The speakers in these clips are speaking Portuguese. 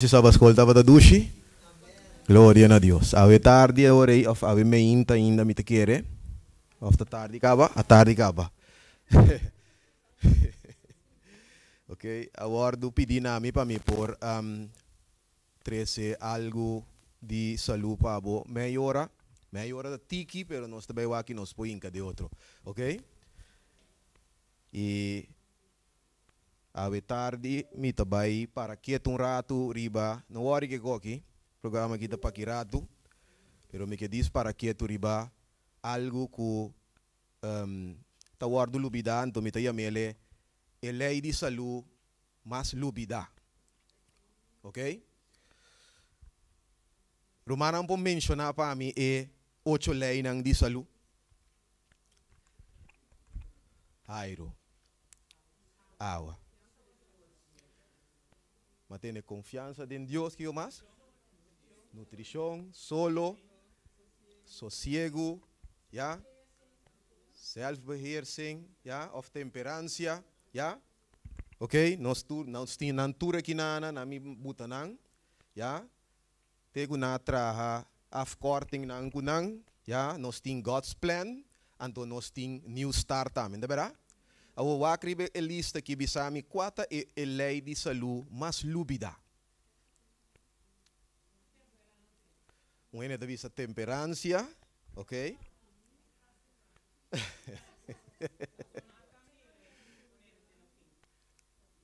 Ci stava ascoltando da Dushi? Gloria a Deus. Ave tardi ora of ave meinta ainda mi te chiede? Of the tardi cava? A tardi cava. Ok, aguardo pedinami para mim por 13 algo de saúde para bo meia hora da tiki, pero nós também aqui nos põe de outro, ok? E ave tarde mi tabai para quieto rato riba, não worry que aqui, programa aqui da pakirato, pero me que diz para quieto riba algo que ta guardo lubida, então me ta yamele lei de saúde mas lubida, ok? Romana po mencionar para mim é 8 leis nang de saúde. Airo, água. Mas tem confiança em Deus que eu mais? Nutrição, solo, sossego, ja? Zelfbeheersing, ja? Of temperância, ja? Ok? Nós temos natura que na mi butanang, ja? Tego na traha afkorting nang kunang, ja? Nós temos God's plan, anto nós temos new start também, tá? Awo wakribe a lista que bisami quata e lei de saúde mas lúbida. Uma da vista temperância, ok?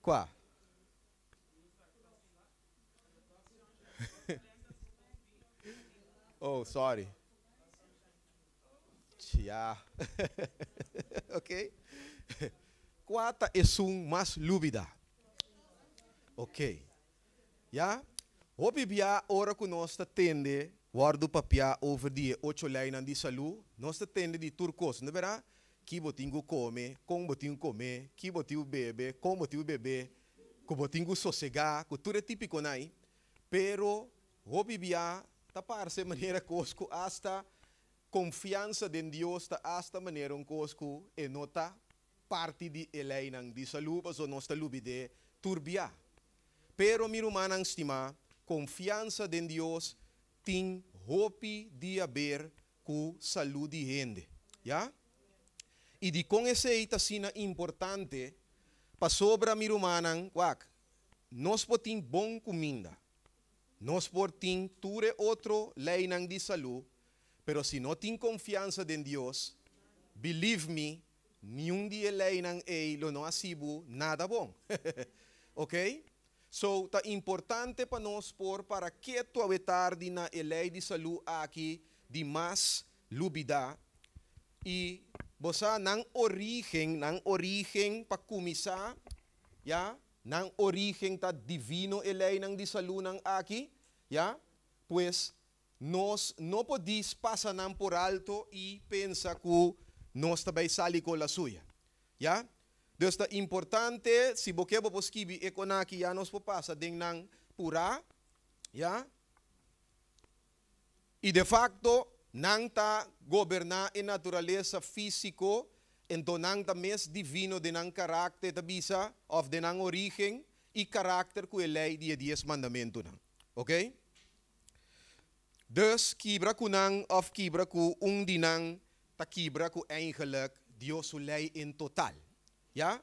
Qua? Oh, sorry. Yeah. Ok? Quata é um mais lúbida. Ok. Ja? Hopi bia ora que nós tende guardo papia over die 8 lijnen de saúde, nós tende de turcos, não verá? Que botingo come, com botingo come, que botingo bebe, com botingo bebe, que botingo sossegar, que tudo é típico nai. Pero hopi bia taparse maneira cosco hasta confiança em Deus ta hasta maneira cosco e nota parte de lijnen de saúde, so nós ta lubide turbia. Pero mi rumana estima confiança em Deus tem hopi de haver com saúde de gente, já? E de com esse eita sina importante para sobra mi rumana, nós podemos bom comida, nós podemos ture outro leinan de saúde, pero se não tem confiança em Deus, believe me, nenhum dia leinan lo não asibu nada bom, ok? So, tá importante para nós para que tu tarde na lei de saúde aqui de mais lubida e você nang origem para começar, ya, nang origem tá divino lei nang de saúde nang aqui, ya, pues nós não podemos passar nang por alto e pensar que nós também sair com a suya, ya. Dus het importante, si bokebo poskibi ekonaki ya nos popasa ding nang pura, ya? E de facto, nang ta gobernar en naturaleza físico, ento nang ta mes divino de nang karakter ta bisa, of de nang origen, e karakter ku lei die 10 mandamento nang. Ok? Dus kibra ku nang, of kibra ku dinang, ta kibra ku eigenlijk, Dios lei in total. Ja?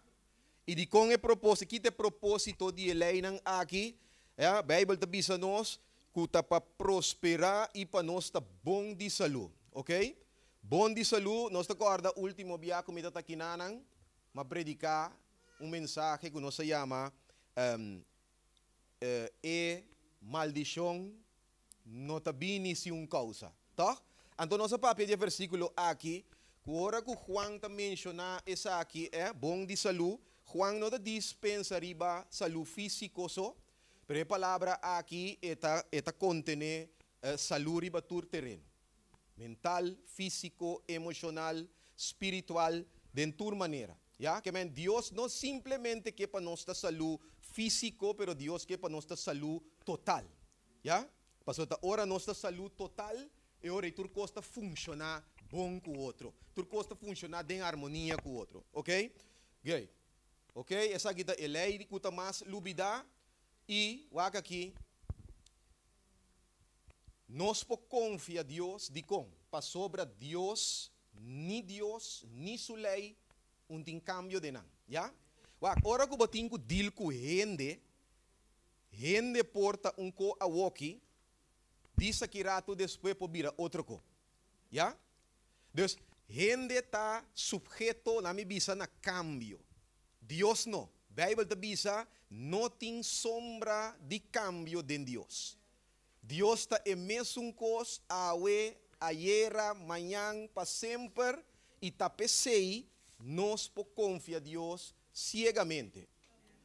E de com propósito, que te propósito de lei nang aqui, ja, Bible te bisa nos, kuta pa prosperar e pa nos ta bom de saúde, ok? Bom de saúde, nós te acorda último biya kumita ta kinanang, ma predicar mensaje que nos se llama maldição não ta bini si un causa, tá? Então nossa papel de versículo aqui, agora que Juan ta menciona essa aqui é bom de saúde, Juan não dispensa riba saúde físico só, pero a palavra aqui eta contém saúde riba tur terreno, mental, físico, emocional, espiritual, de tur maneira. Ya, que men Dios não simplesmente que para nossa saúde físico, pero Dios que para nossa saúde total. Ya, pasó ta ora nossa saúde total e ora tur costa funcionar bom com o outro. Tur costa funcionar em harmonia com o outro, ok? Gay. Ok? Essa aqui é a lei de cuta mais lubida e waka aqui Nós po confia Deus de com, para sobra Deus, ni su lei, um tem cambio de não, já? Ora que botin ko deal com gente porta um co a woki, diz que rato depois po vira outro co, já? Dus, gente está sujeto na mi bisa na cambio. Deus não. Bible te bisa, não tem sombra de cambio de Deus. Deus está em mesmo cos, ayer, amanhã, para sempre, e está pensei, nós po confia Deus ciegamente.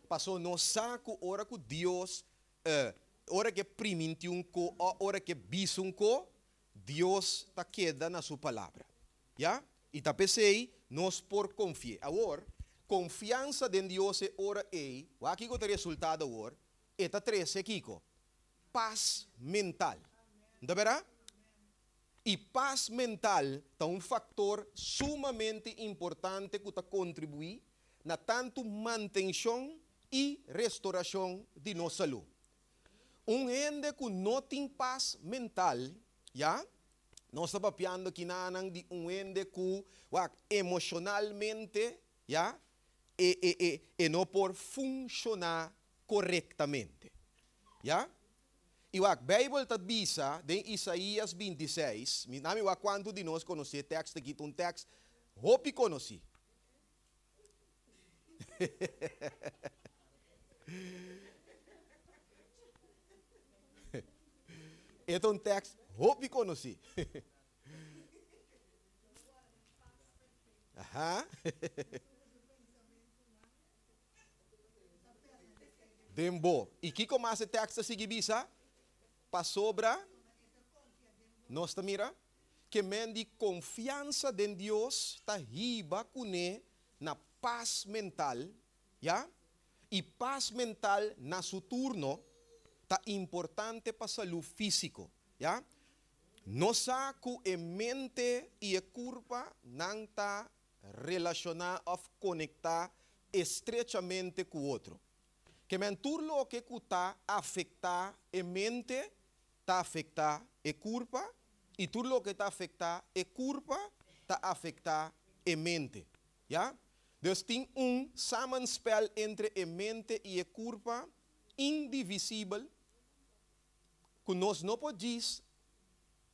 Passou no saco, ora que Deus, ora que priminti um co, ora que bis um co, Deus está queda na sua palavra. Já? E tá pensei, nós por confiar. Agora, confiança em Deus é ora ei, o aqui que o resultado agora, é tá três aqui, paz mental. Não verá? E paz mental é um fator sumamente importante que contribui na tanto manutenção e restauração de nossa saúde. Gente que não tem paz mental, já? Nós estamos papiando que nanang de gente que emocionalmente, já? E não por funcionar corretamente. Já? E a Bíblia está bisa em Isaías 26, nami wa quando de nós conhecer texto aqui, um texto hope conheci. É um texto hope conheci. Aham. Dembo. E que começa o texto a seguir bisa? Para sobra, nós mira que mendi confiança em Deus está riba cune na paz mental, já? E paz mental na seu turno está importante para a saúde física, já? Nossa que mente e a curva não está relacionada ou conectada estrechamente com o outro. Que menturlo que está afectar a mente, está afectar a curva, e tudo lo que está afectar a curva, está afectar a mente. Já? Dus tem samenspel entre a mente e a curva indivisível, que nós não podemos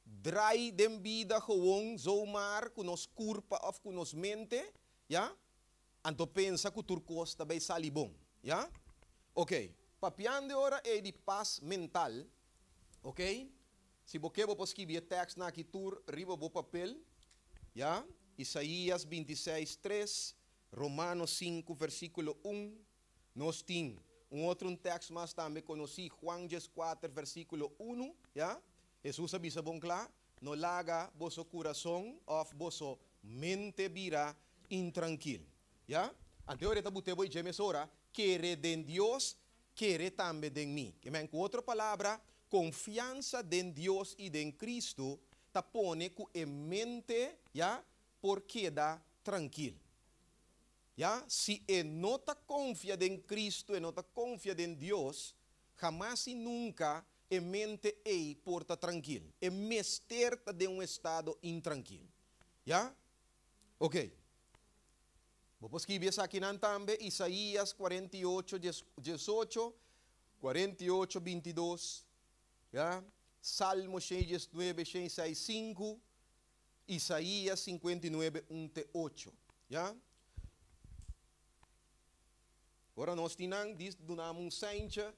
draai de vida gewoon zomaar com nos curva ou com nos mente, ja? Anto pensa que o turcos também sali bom, ja? Ok, papiando ora é de paz mental, ok? Se você vou escrever texto na aqui tur, riba bo papel, ja? Isaías 26, 3, Romanos 5, versículo 1, nós temos outro texto mais também conheci, Juan 4, versículo 1, ja? Jesus avisa bom claro, no laga vosso coração of vosso mente vira intranquilo. Ya? Ante ahorita bute voy jemes ora, quiere de Dios, quiere también de mí. Que me otra palabra, confianza de Dios y de Cristo, te pone en mente, ya, por queda tranquilo. Ya? Si no te confía en Cristo, no te confía en Dios, jamás y nunca en mente ei porta tranquilo. É mesterta de estado intranquilo. Já? Ok. Vou escrever aqui também Isaías 48, 18, 48, 22. Já? Salmo 69, 65. Isaías 59, 1, 8. Já? Agora nós temos, diz, donamos senha,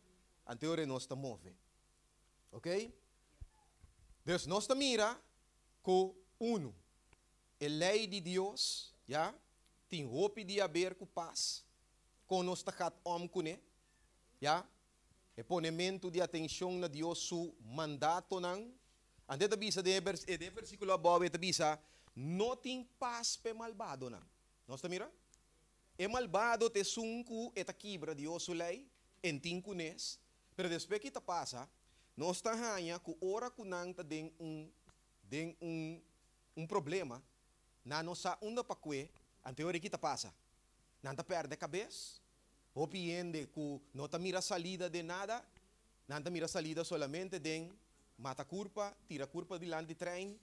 anterior nós estamos movendo. Ok? Deus nós mira com a lei de Deus, já? Tem hope de haver com paz, com nós takat com ele, já? E ponimento de atenção na Deus su mandato nang. Ante tabisa de versículo above tabisa, não tem paz pe malvado nang. Nós mira? E malvado te sunku et quebra Deus su lei, en tinkunes, pero después que ta pasa, nós estamos com ora que não tem problema, na nossa onda para que anterior que passa, não está perde a cabeça, ou piende que não está mira salida de nada, não está mira salida solamente de mata curpa, tira curpa de lá de trem.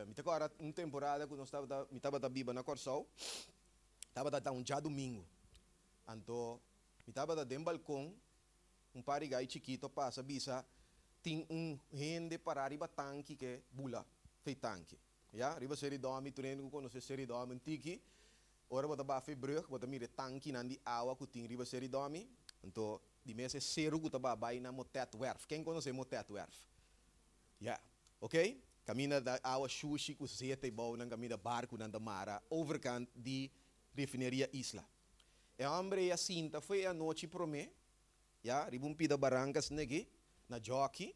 Me agora uma temporada quando me estava da biba na Corsol, estava da um dia domingo. Então, me estava da dentro balcão, um par de gai chiquito passa, bisa, tem gente para arriba tanque que bula, fez tanque. Ja, arriba seri dorme, tu nem conhece seri dorme, tiki. Ora bota ba fe brug, bota mire tanque nandi água que tem arriba seri dorme. Então, de mês é cero que tá vai na motet werf. Quem conhece motet werf? Ja, ok? Camina da água sushi que se te bom, na camina barco na da mara, overkant de refineria Isla. E hombre a cinta foi a noite pro me, ja, ribum pida barrancas negi, na jockey.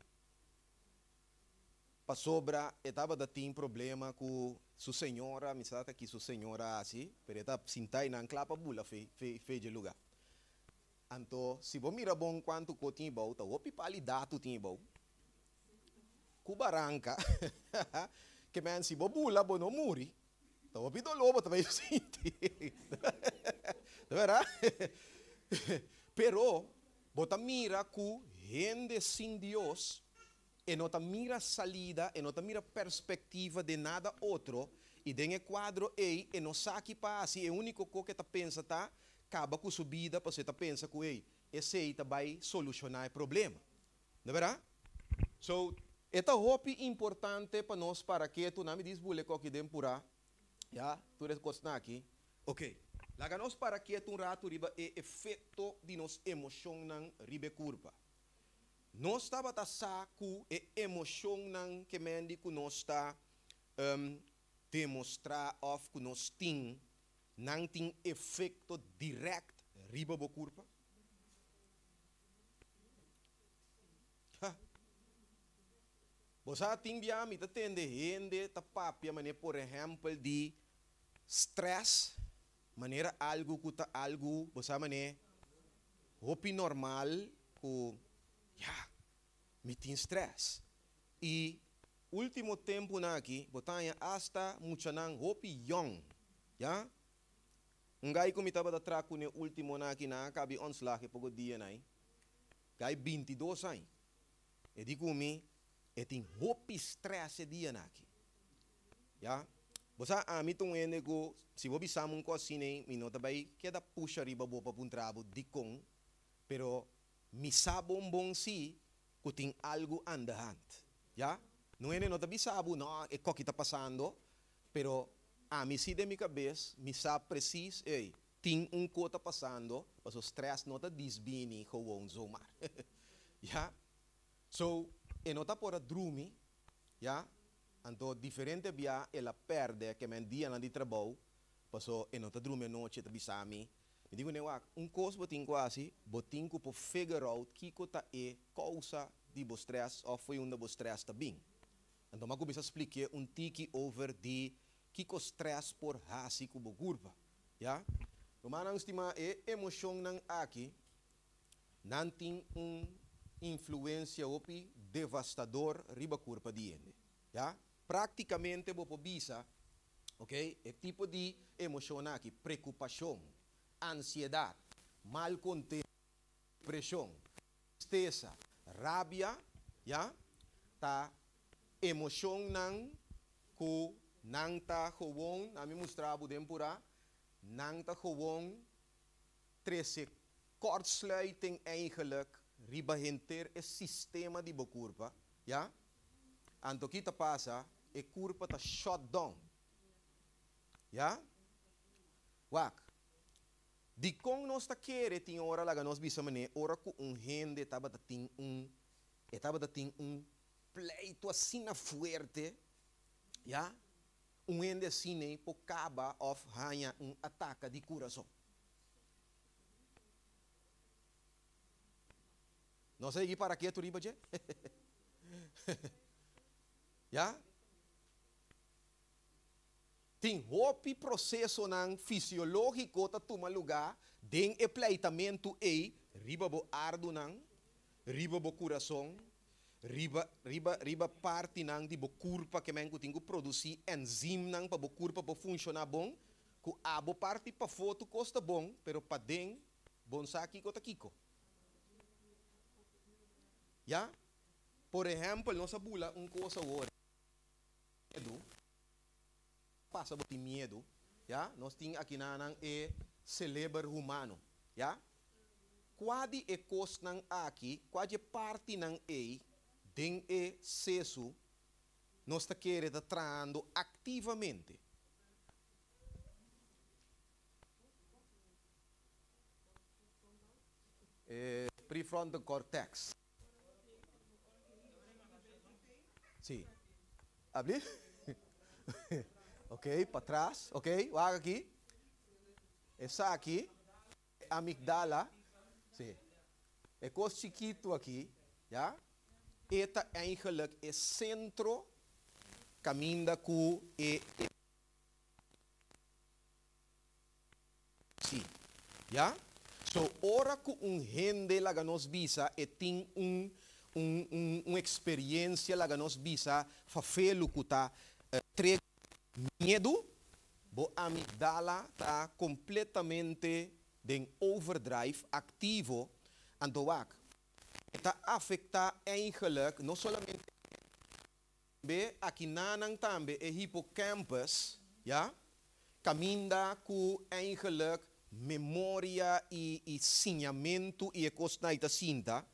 Pa sobra, estava da tem problema com sua senhora, me sabe que sua senhora assim, pero estava sintai na clapa bula fe de lugar. Então, se você mira bom quanto que tem bom, tá o pipali dado tem bom. Com barranca, que men se você bula, você não morre. Tá o pido lobo também sinti. Tá verdade? Pero, você mira com gente sem Deus, e não mira salida, e não mira perspectiva de nada outro, e tem quadro aí, e não sabe para assim, é o único que está pensa tá, acaba com sua vida, você está pensa que ei, esse aí vai solucionar o problema, não é verdade? So, esta hope importante para nós, para que tu não me diz bule que dem pura, já, tu recostar aqui, ok. Laga nós para que tu rato riba é efeito de nos emoção não ribe curva. Nós estava a saco e emoção não que mendi que nós está demonstrar of que nós não tem efeito direto riba bo curva. Você tem bia me tende gente ta papia maneira por exemplo de stress maneira algo que tá algo você maneira hopi normal que me tem stress. E último tempo na aqui, botanya hasta mucha nang hopi young, ya? Ngai ko mitaba da traco ne último na aqui na cabe ons lá que pogo dia nai. Gai 22 anos. E digo mi, e tem hopi stress dia na aqui. Ya? Bosa a mi tung ene go, se vou bisar um cocine, mi nota bai que da puxa riba bo pa puntrabo dikong, pero mi sabon bom si que tem algo andante, já? Não é nota bisabo, não é o que está passando, pero a mim se de minha cabeça, me sabe preciso, ei, tem coisa passando, mas o stress não está desbini com o zomar, já? So, e nota por a drumi, já? Então, diferente via, ela perde que men dia de trabalho, passou e nota drumi noite, tá bisami. Me digo, coisa botin quase, botin que por figure out que tá é causa de bo stress ou foi bo stress também. Então, eu começo a explicar tiki over de que o stress por hasi que bo curva, já? O manang estima é emoção nang aqui, não tem influência opi devastador riba curva de ele, já? Praticamente bo bisa, ok? É tipo de emoção aqui, preocupação, ansiedade, mal contento, depressão, tristeza, rabia, ya, ta emoção nang ko nang ta gewoon, nami mostrabo tempura, nang ta gewoon, trece kortsluiting eigenlijk, riba hinter es sistema di bokurpa, ya, anto kita pasa, e kurpa ta shut down, ya, wak. Di kong nos ta kere ting ora laga nos bisa mane ora ku gente taba ting pleito assim na fuerte, ya, gente assim po caba of hanya ataque de coração. Não sei para que tu riba je? Ya? Tem hopi processo nang fisiológico ta tuma lugar den e pleitamento e riba bo ardo nang riba bo coração riba parte nang di bo curpa que men tingo produzir enzim nang pa bo curpa po funcionar bom ku abo parte pa foto costa bom pero pa den bon saki ko takiko ya por exemplo, nossa bula coisa agora, medo, passa por medo, já? Nós temos aqui na cérebro humano, já? Quase é coisa nang aqui, quase parte nang den seso, nós está querendo trabalhando ativamente. Prefrontal cortex. Sim. Abrir? Ok, para trás. Ok, vaga aqui. Essa aqui, amigdala. Sim. É coisa chiquito aqui. Já? Eta eigenlijk é centro caminda com sim. Já? So, ora que gente laga nos visa e tem experiência laga nos visa fafelo que tá trega medo, bo amigdala tá completamente em overdrive ativo antoak. Está afecta eigenlijk não somente aqui nanang também é hippocampus, ja? Caminda com eigenlijk memória e sinhamento e costa cinta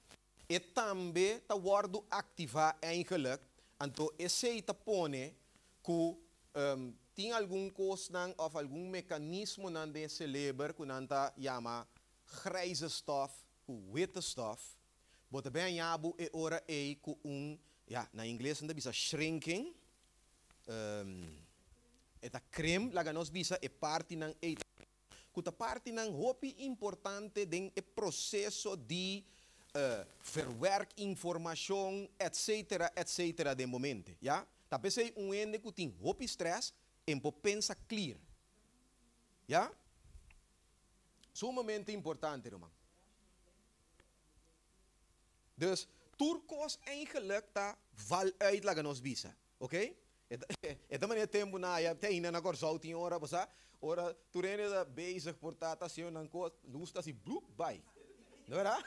e também está guardo ativar eigenlijk então esse está pone que tem algum coisa ou algum mecanismo na de cérebro que nanta chama grijze stof, witte stof, bota bem jabu e ora com ja, na inglês não bisa shrinking, eta creme laga nos bisa e parte ng kuta parte ng hopi importante den e processo de verwerk informação, etc. de momento, ja? Tapi sei ende que tem hopi stress en po pensa clear, ja? Sumamente importante, irmão. Dus turcos eigenlijk ta val uit laga nos bisa, oké? Esta manier tempo na ja te ina na corso tin ora pasa ora turene da bezig portatación nan ko lusta si bloep by. Não era?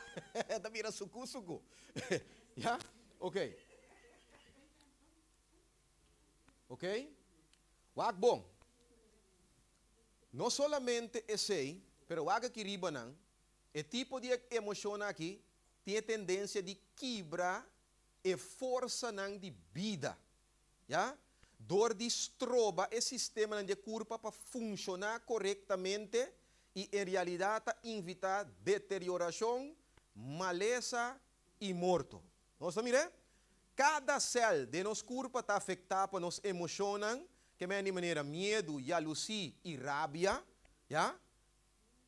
Esta mira suku. Ja? Oké. Oké? Wag bom. No solamente esse, pero wag que riba nan, e tipo de emoção aqui tem tendência de quebrar e força nan de vida. Ja? Door die stroba o sistema de curva para funcionar corretamente e em realidade invita deterioração, maleza e morto. Nós mire? Cada célula de nos curva está afetada por nos emociones, que é de maneira medo, jalousia e rabia, já?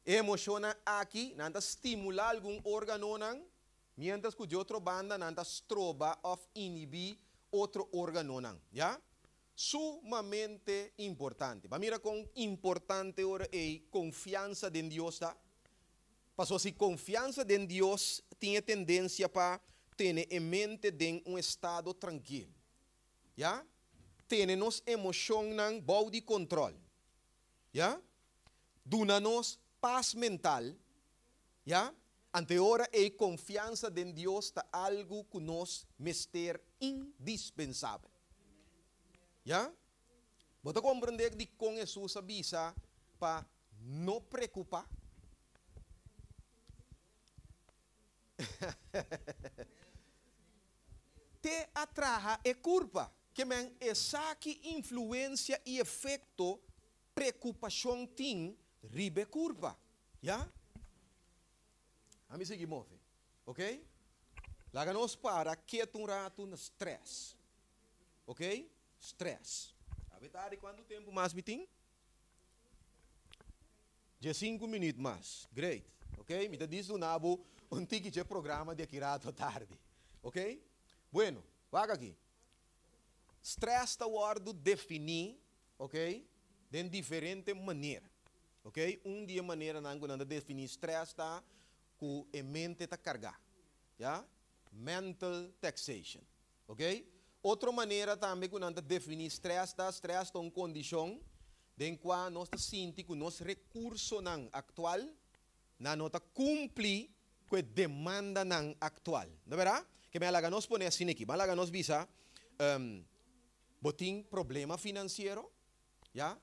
Emociona aqui, nanta estimular algum órgão, mientras que de outra banda nanta stroba ou inibir outro órgão, já? Sumamente importante. Para mira com importante ora é confiança em Deus, tá? Passou se confiança em Deus tem tendência para ter em mente em estado tranquilo, já? Ter nos emoções não bom de controle, já? Duna-nos paz mental, já? Ante ora é confiança em Deus tá algo que nos mister indispensável. Já? Você compreender que com Jesus avisa para não preocupar? Te atraja e culpa, que men essa que influência e efeito preocupação tem ribe culpa, já? A mim seguir move, ok? Laga nos para que um rato no stress, ok? Stress. A verdade, quanto tempo mais me tem? De 5 minutos mais. Great. Ok? Me diz do nabo ticket de programa de aqui rato tarde. Ok? Bueno, vaga aqui. Stress está guardo definir, ok? De diferente maneira. Ok? Dia maneira não definir stress está com a mente está carregar. Já? Mental taxation. Ok? Outra maneira também que nós definir stress é uma condição em que nós sentimos que nosso recurso atual não cumpre com a demanda atual. Não é verdade? Que me laga nos pone assim aqui, mas laga nos bisa, botin problema financeiro, ya?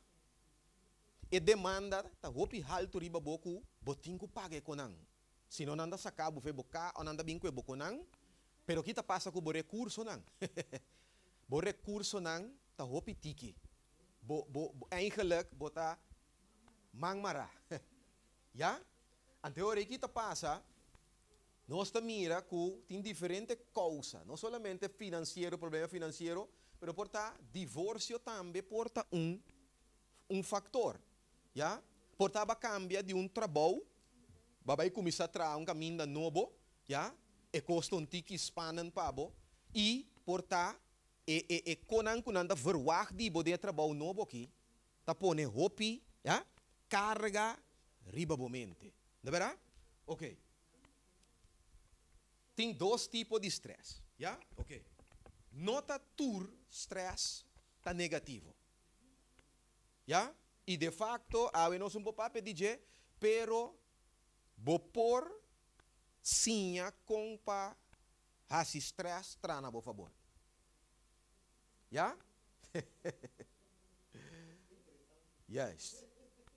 E demanda, tá hopi halto riba boku, botin ku pague konang. Se não anda sacar, bufe boca, ou anda bem com boconang, pero kita passa com o recurso nang. Bo recurso nang, tá hopi tiki. Eigenlijk, bota mangmara. Ya? Ante hora kita passa, nós mira que tem diferente causa, não somente financeiro, problema financeiro, pero porta divórcio também porta um factor, já? Portava cambia de trabalho, vai começar a trazer caminho novo, já? E custa tiki spanen pabo e porta konan kunanda verwacht die bode trabalho novo aqui, tá pone hopi, já? Carga ribabomente. De verdade? Ok. Tem dois tipos de estresse. Já? Ok. Nota tur stress tá negativo. Já? E de facto, a nós um pouco dizer, pero por sinha compa has stress trana por favor. Já? Yes.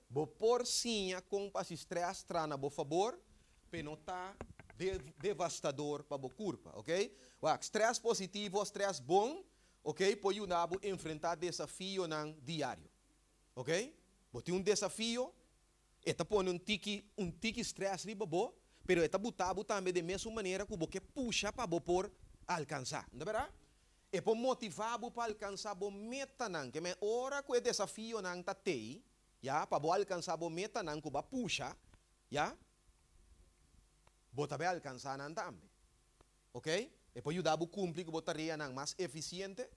Bo por sinha com pas stress trana, por favor, penota devastador para bo curva, ok? Stress positivo, stress bom, ok? Pode ajudar a enfrentar desafio nang diário, ok? Bo tem desafio, eta põe tiki stress riba bo, pero eta botabo também de mesma maneira que você puxa para bo por alcançar, não é verdade? E por motivar para alcançar bo meta nang, que me ora que o desafio nang tatei, ya, para alcançar a meta não cuba puxa, ya, bota be alcançar não também, ok? E por ajudar a cumprir que botaria não mais eficiente,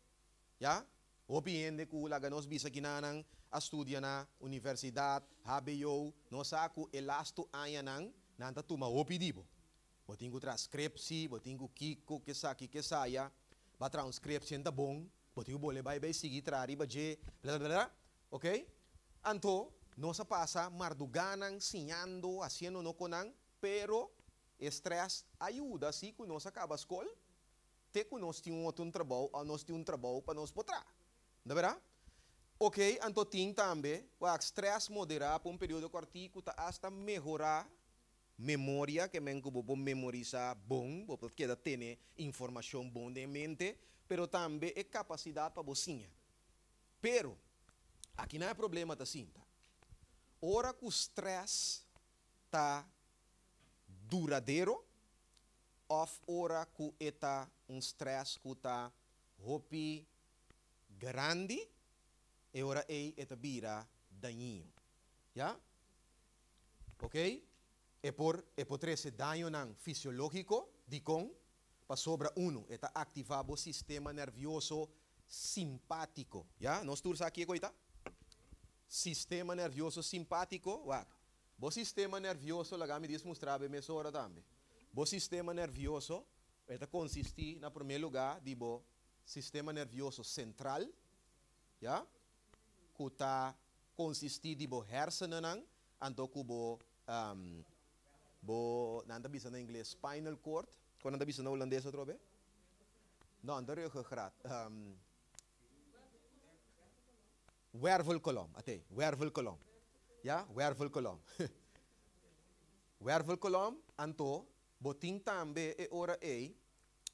ya, obviamente que lá nos bisa que não a estudia na universidade, HBO, não saco elasto aya não tá toma opidibo, botingo transcripsi, botingo kiko que saia, ba transcripsi tá bom, botingo bole vai seguir trari ba je, blá blá blá, ok? Anto, nós passa marduganang, sinhando, haciendo no conang, pero estresse ajuda assim que nós acaba a escola, te que nós temos outro trabalho, ou nós temos trabalho para nós botar. Não é verdade? Ok, anto tem também, o estresse moderar por período curto, hasta melhorar memória, que men vou memorizar bom, vou poder ter informação bom de mente, pero também é capacidade para você. Pero, aqui não é problema da cinta. Ora que o stress está duradouro, ou ora que está stress que está hopi grande, e ora está vira daninho. Já? Ok? É por esse dano fisiológico, de com, para sobra está ativar o sistema nervioso simpático. Já? Nós estamos aqui, coita? Sistema nervioso simpático, o sistema nervioso, lá me diz mostrar bem hora também. O sistema nervioso, está consiste, na primeiro lugar, de sistema nervioso central, já? Que está consiste de hersenen, anto que nanda bisa na inglês spinal cord, quando nanda bisa na holandês outra vez? Não, anda ruggengraat. Wervelkolom, até, wervelkolom. Ja, wervelkolom. Wervelkolom, anto, botin também é ora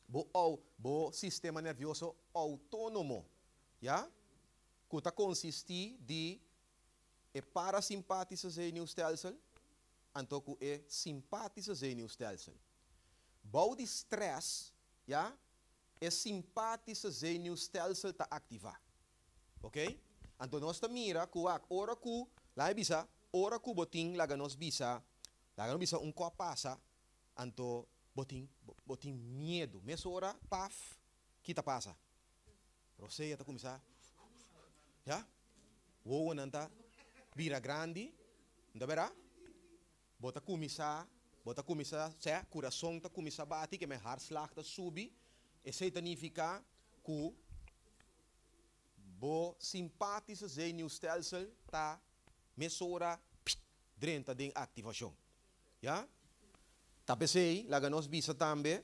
bo sistema nervioso autônomo, ja? Que está consiste de parasimpático zenuwstelsel, anto que é simpático zenuwstelsel. Bouw de stress, ja, é simpático zenuwstelsel está ativar, ok? Anto nós mira que ora que lá bisa, ora que botin lá nos bisa copo passa, anto botin medo, mas ora paf, kita passa. Você está começar, já? O nanta vira grande, não verá? Bota começar, se coração tá começar a bater, que meu hartslag tá subir, e isso significa que o simpático zenuwstelsel está mesura dentro da ativação. Já? Tá pensei, lá nós bisa também,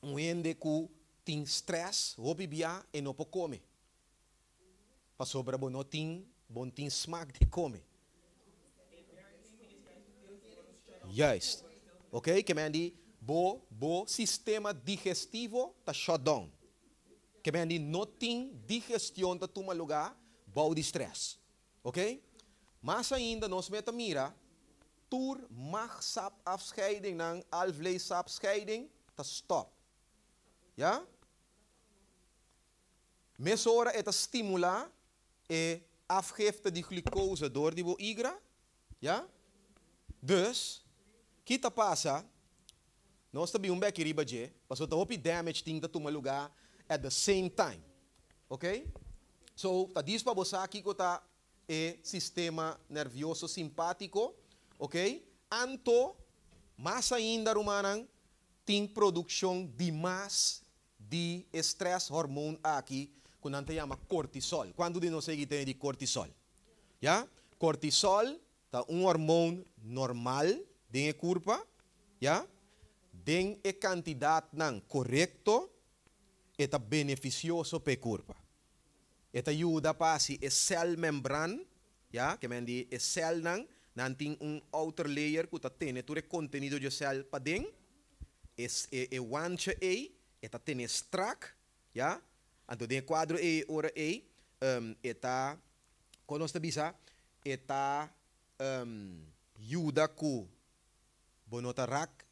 Onde que tem stress, hopi bia e não pode comer. Para sobra bom não tem smack de comer. Juist. Ok, que me andi, bo sistema digestivo tá shut down. Que me andi, não tem digestão tá toma lugar, bom de stress. Ok? Mas ainda, nós meta mira, tur mag sap afscheiding ng alvleesapscheiding, tá stop. Ja? Mesora eta stimula e afgifte die glucose door die igra. Ja? Dus, kita passa, nós também beetje riba je, paso ta hopi damage ting ta tuma lugar at the same time. Okay? So, ta dispa bosaki ko ta e sistema nervioso simpático, okay? Anto, mas ainda rumanang, ting produção de mais de estresse hormone aqui, que não se chama cortisol. Quando de nós tem de cortisol? Ja? Cortisol é hormone normal de corpo, ja? Den a quantidade não correto, é beneficioso para o corpo. Esta ajuda para si a cell membrana, ja? Que me diz a cell não tem outer layer que tem todo o conteúdo de cell para dentro. É wancha eta tem strack, ja? Então den quadro ora eta quando nós bisa eta ajuda ku bonota rak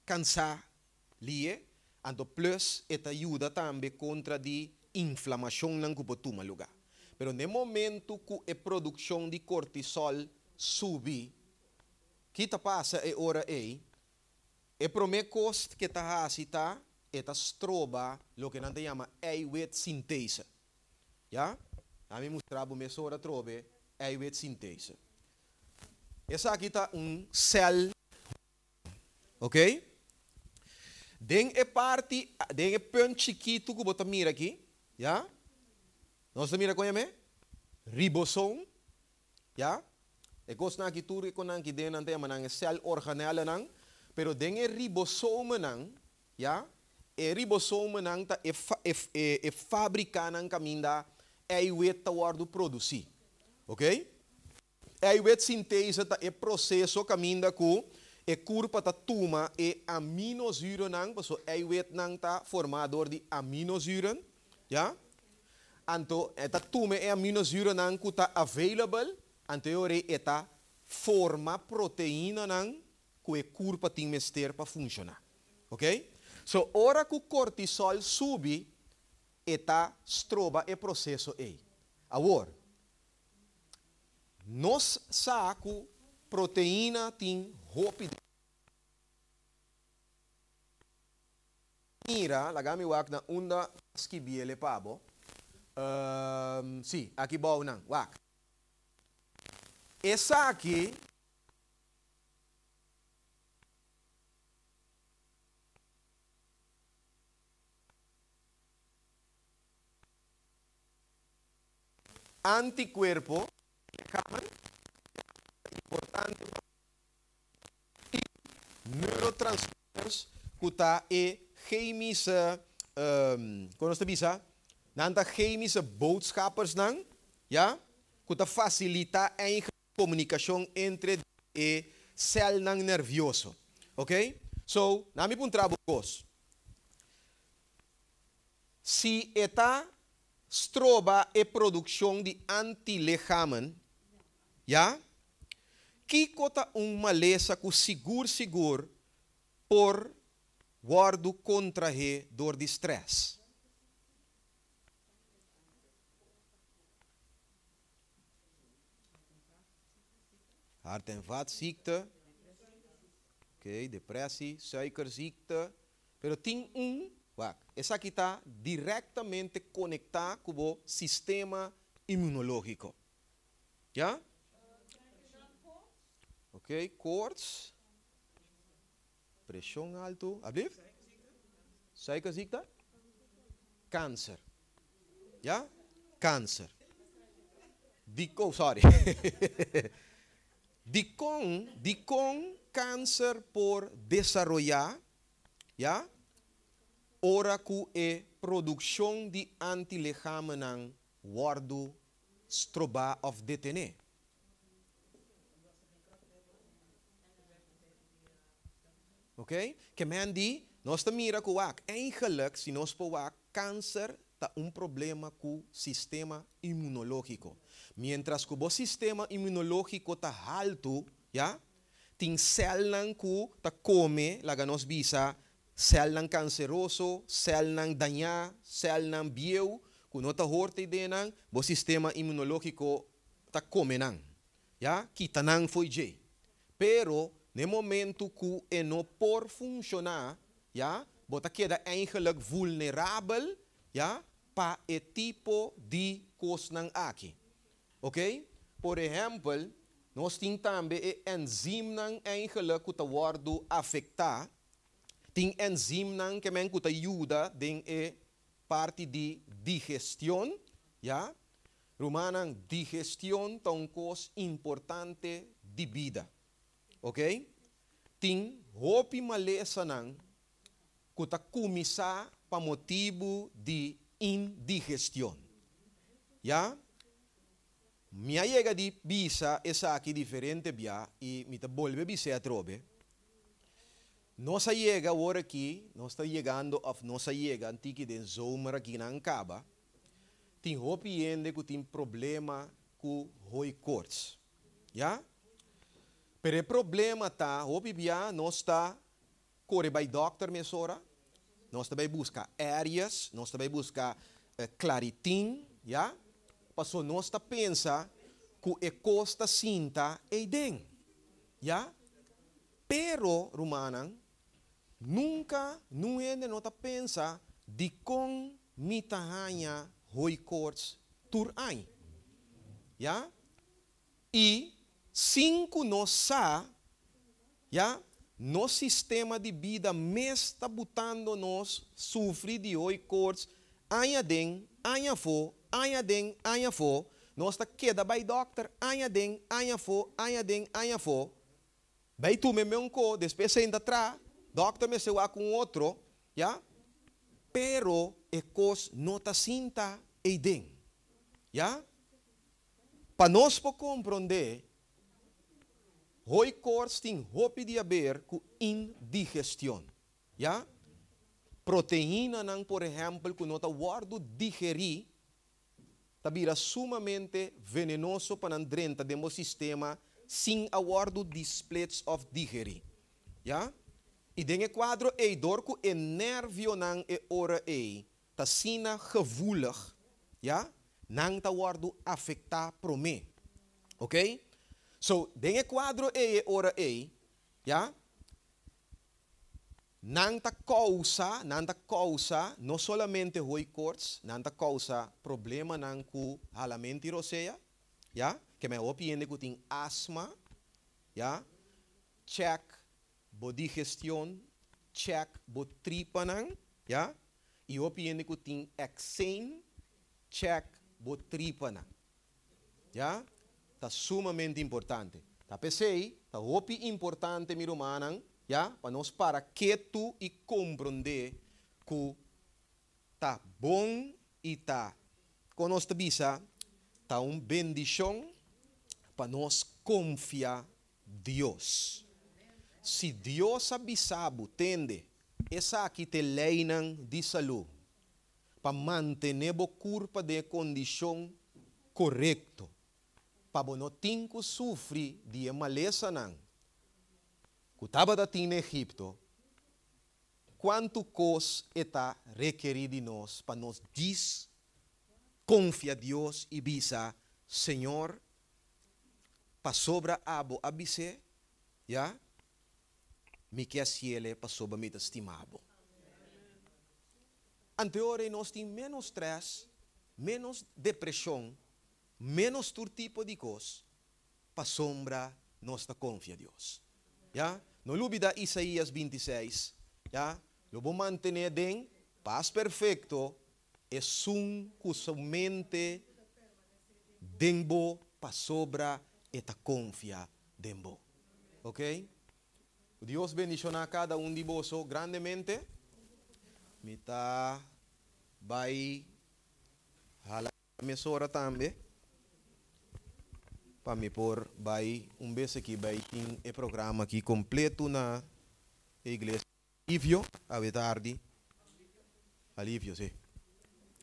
cansa lie, então plus eta ajuda também contra de inflamação nang ku toma lugar. Pero no momento que a produção de cortisol sube, kita passa ora e primeira coisa que está hasita é stroba lo que não se chama eiwit síntese. Já? A mim mostrava me sora trobe eiwit síntese. Essa aqui está cell, ok? Den é parte, den é ponto chiquito que bota mira aqui, já? Nós mira com ele, ribosoma, já? E gosto na que tudo que não que den não tem uma cell organela não. Pero den e ribosoma nang, ja, e ribosoma nang ta e fabrica nang kaminda eiwit ta wardu produzi, ok? Eiwit síntese ta e processo kaminda ku e curpa ta tuma e aminozuren nang, so eiwit nang ta formador de aminozuren, ja? Anto eta tuma e aminozuren nang ku ta available, anteriore eta forma proteína nang que o corpo tem mester para funcionar. Ok? So, ora que o cortisol sube, eta stroba e processo aí. Agora, nós saco proteína tem rápido. Mira, lagami wak na unda skibiele pabo. Sim, aqui bom não, wak. Essa aqui anticuerpo, importante, neurotransmitters, que está chemische, como você diz, nanta chemische boodschappers, ja, que facilita a comunicação entre o céu nervioso, ok? So, na minha puntrabo cos, se está stroba e produção de antiligamen, ja? Que cota maleza que seguro por guardo contrahe door de stress. Hart- en vaatziekte, ok, depressie, suikerziekte, pero tem essa aqui está diretamente conectada com o sistema imunológico. Já? Ok, koorts, pressão alto, alsjeblieft. Suikerziekte? Câncer. Ja? Câncer. Sorry. Di con cáncer por desarrollar, ja? ora ku e produção de antilegame nang wardu stroba of detene. Oké? Que men die, nós te mira ku wak. Eigenlijk, si nós po wak, câncer tá problema com o sistema imunológico. Mientras que o sistema imunológico tá alto, ya, tem células que tá come, laga nos bisa, células canceroso, células danha, células bieu, que não tá horte denan, o sistema imunológico tá come nan. Ya, kita nan foi je. Pero no momento que é não por funcionar, ja, bota queda eigenlijk vulnerável, ja, para o tipo de coisa aqui. Ok? Por exemplo, nós temos também enzimas eigenlijk que worden afetar. Tem enzimas que men que ajuda em parte de digestão, ja. Romanan digestão é uma coisa importante de vida. Ok? Tem roupa maleza nang que está começar para motivo de indigestão. Já? Minha chega de bisa essa aqui diferente bia e me tá volve bisa a trobe. Nossa chega agora aqui, nós está chegando a nossa chega antiga de zomer aqui na Ancaba. Tem roupa ainda que tem problema com roi cortes. Já? Pero o problema está, hoje nós está corre by doctor mesora, nós também busca áreas, nós também busca claritin, já? Passou nós está pensa que é costa cinta e den, já? Pero Romanan nunca não é não está pensa de com mitahanha hoi cortes tur ai, já? E 5 nós sa, já, no sistema de vida mes está botando nós sofrer de oi cortes, anha den, anha fo, nós está queda by doctor, anha den, anha fo, vai tu me menco, depois ainda atrás, doctor me se com outro, já, pero e cos nota cinta e den, já, para nós po compreender. Hoi cortes tem roupa de haver com indigestão. Ja? Proteína, não, por exemplo, que nota guardo digerir, tabira sumamente venenoso para andrenta do sistema sem aguardo displays of digerir. Ja? E den quadro e door ku e nervio nang e ora e, ta sina gevoelig, ja? Nang ta guardo afecta pro me. Ok? So, den quadro e ora e, ja? Nanta causa, não somente hoi cortes, nanta causa problema nang ku halamenti roseia, ja? Que me opiende que tem asma, ja? Check bo digestão, check bo tripa nang, ja? E opiende que tem eczema, check bo tripa nang, ja? Está sumamente importante. Tá pensei, tá opi importante mi romanang, já, para nós para que tu e compreender que tá bom e tá com nós bisa, tá bendição para nós confiar Deus. Se Deus avisado tende essa aqui te leinan de saúde para manter a curva de condição correto. Para não ter que sofrer de maleza não. Que estava no Egito, quanto coisa está requerido de nós para nós confiar Deus e bisa, Senhor, para sobra abo abise, já, me quer ciele para sobra me estimado. Anteriormente nós temos menos stress, menos depressão, menos todo tipo de coisa, para sombra nós confia Deus. Já? Não olvida Isaías 26, já? Lo vou manter em paz perfeito, é que somente dembo para sobra eta confia dembo. Ok? Deus bendicionar cada de vós grandemente. Mita vai hala emissora também. Para me pôr vai vez aqui vai tem o programa aqui completo na igreja Alívio a tarde. Alívio, sim.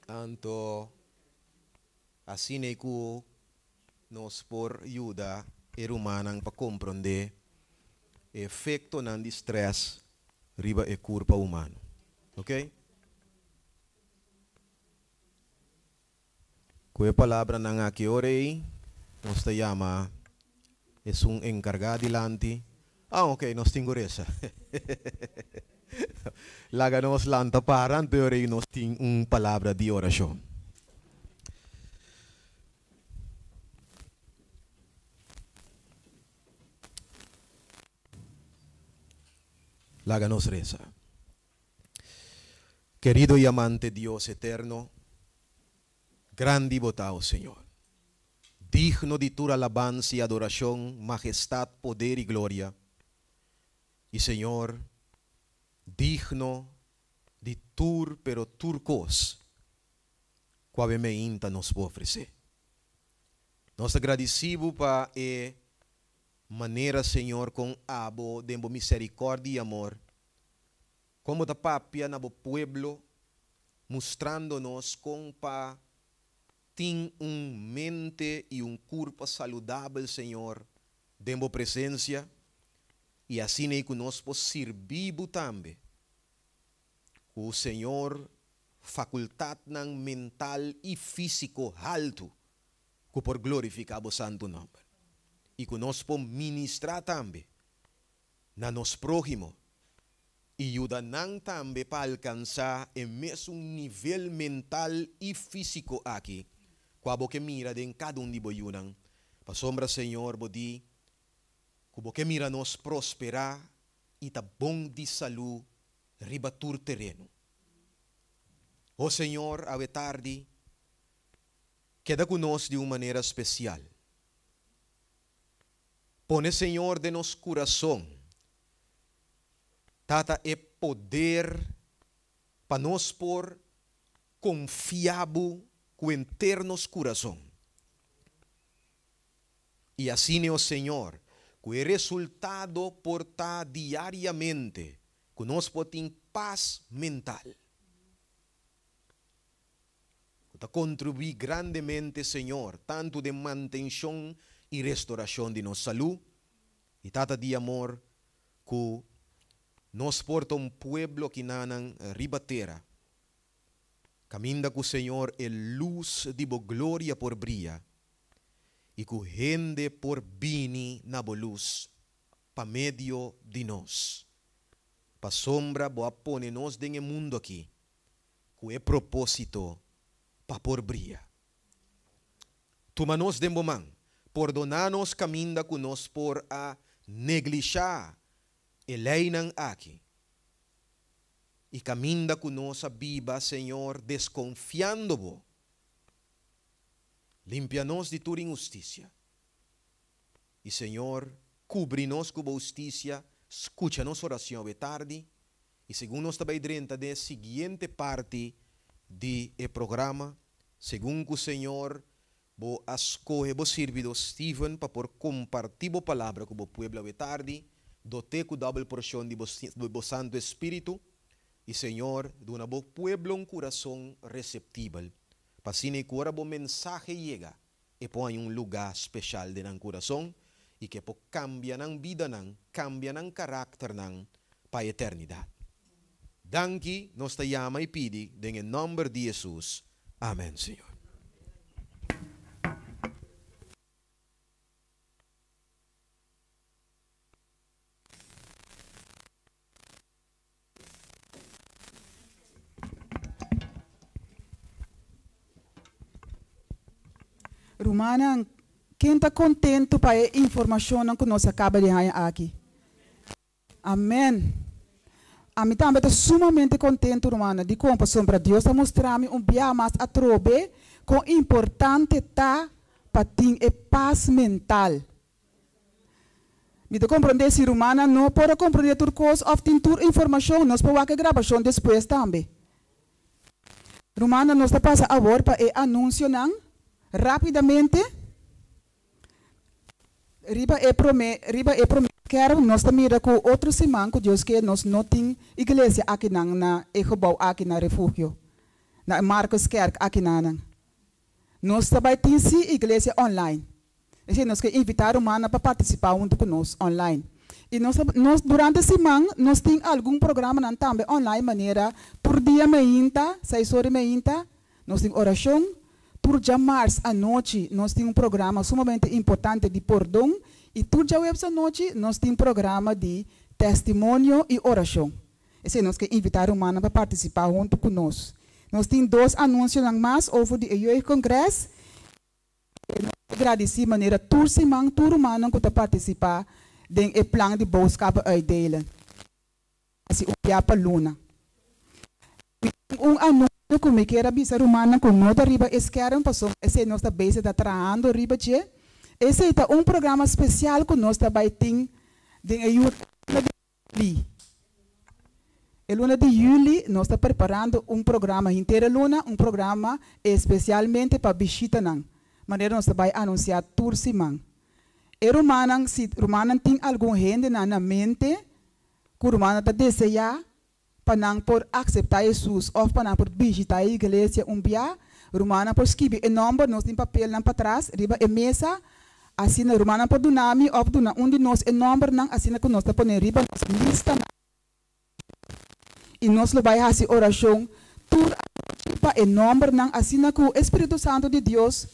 Anto assim é que nos por ajuda e humana para compreender o efeito do estresse riba e corpo humano. Ok? Com a palavra na aqui orei, nos chama é encargado delante. Ok, nós temos essa. Laga nos lanta para, pero nos temos palavra de oração. Laga nos reza. Querido y amante Dios eterno, grande y votado Señor, digno de tu alabanza y adoración, majestad, poder y gloria. Y Señor, digno de tur, pero turcos, cuave me inta nos ofrece. Nos agradecemos para maneira, Senhor, com abo de misericórdia e amor, como da papia na pueblo, mostrando-nos com pa tem mente e corpo saudável, Senhor, de presença, e assim é que nós podemos servir também. O Senhor, faculdade mental e físico alto, que por glorificar o santo nome. E que nós podemos ministrar também na nos próximo e ajudar também para alcançar o mesmo nível mental e físico aqui, quando que mira de cada de nós. Para sombra, Senhor, bodi, quando que mira nos prosperar e tá bom de saúde, ribatur terreno. O Senhor, a tarde, queda conosco de uma maneira especial. Pone, Senhor, de nosso coração, tata é poder para nós por confiável com internos coração. E assim é o Senhor, que o resultado por estar diariamente, que nós podemos ter paz mental. Que contribui grandemente, Senhor, tanto de manutenção e restauração de nossa saúde, e tata de amor que nos porta pueblo que nanan ribatera. Caminda com o Senhor é luz de boa glória por brilha, e que gente por bini na boa luz, pa medio de nós. Pa sombra boa pone nos den mundo aqui, que é propósito pa por brilha. Tuma nos den bomang, por donar-nos caminho que nós por a neglijar e leinan aqui. E caminho que nós a viva, Senhor, desconfiando-bo. Limpia-nos de tua injustiça. E, Senhor, cubre-nos com a justiça, escucha-nos oração de tarde. E, segundo nós também dentro da seguinte parte do programa, segundo o Senhor, vou escolher o servido Steven para por compartir a palavra com o povo de tarde, dote com double porção de o Santo Espírito, e Senhor, dona o povo coração receptível, para assim que o mensagem chega e põe lugar especial de nosso coração, e que cambia a vida, cambia o caráter para a eternidade. Danke, nós te chama e pedi, em nome de Jesus. Amém, Senhor. Romana, quem está contente para a informação que nós acabamos de dar aqui? Amém. A mim também estou sumamente contente, Romana, de como para Deus está mostrando dia mais a trobe com importante tá para ter paz mental. Me te compreender se Romana não pode compreender tudo coisa ou tem tudo informação, nós podemos fazer gravação depois também. Romana, nós está passa agora para o anúncio não rapidamente. Riba e promet quero nós mira com outro semana que Deus quer nós não tem igreja aqui na gebouw aqui na refúgio. Na Marcoskerk aqui na. Nós também temos igreja online. E nós queremos invitar Romana para participar junto conosco online. E nós durante a semana, nós temos algum programa também online, maneira, por dia meinta, 6 horas meinta, nós temos oração. Por dia março à noite, nós temos programa sumamente importante de perdão. E por dia web à noite, nós temos programa de testemunho e oração. E nós queremos invitar Romana para participar junto conosco. Nós temos 2 anúncios mais over o Jeugd Congresso. Nós agradecemos de maneira toda semana, toda Romana que participar do plano de boodschap uitdelen. Assim, para Luna. Anúncio que me quer avisar Romana que nós arriba esquerem passou, esse nós está base da trabalhando arriba tje. Esse é programa especial que nós está baiting de juli. A luna de julho nós está preparando programa inteira luna, programa especialmente para visita nang. Maneira nós vai anunciar tour semana. E Romana, se Romana tem algum gente na mente, que Romana está desejar para por aceitar Jesus ou para por visitar a igreja dia, Romana por escrever o número, nós temos papel para trás, riba a mesa, assim na Romana por donami ou donar onde nós o número não, assim que nós está pondo riba nossa lista. E nós vai fazer oração, tur para o número não, assim que o Espírito Santo de Deus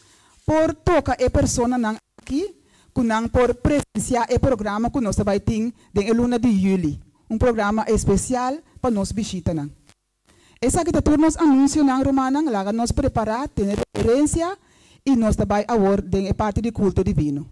por tocar a pessoa não aqui, que por presenciar o programa que nós vai ter na luna de julho. Programa especial para nós visitar. Essa aqui é nos anúncio na Romana, lá nós preparar, ter referência e nós também agora em parte de culto divino.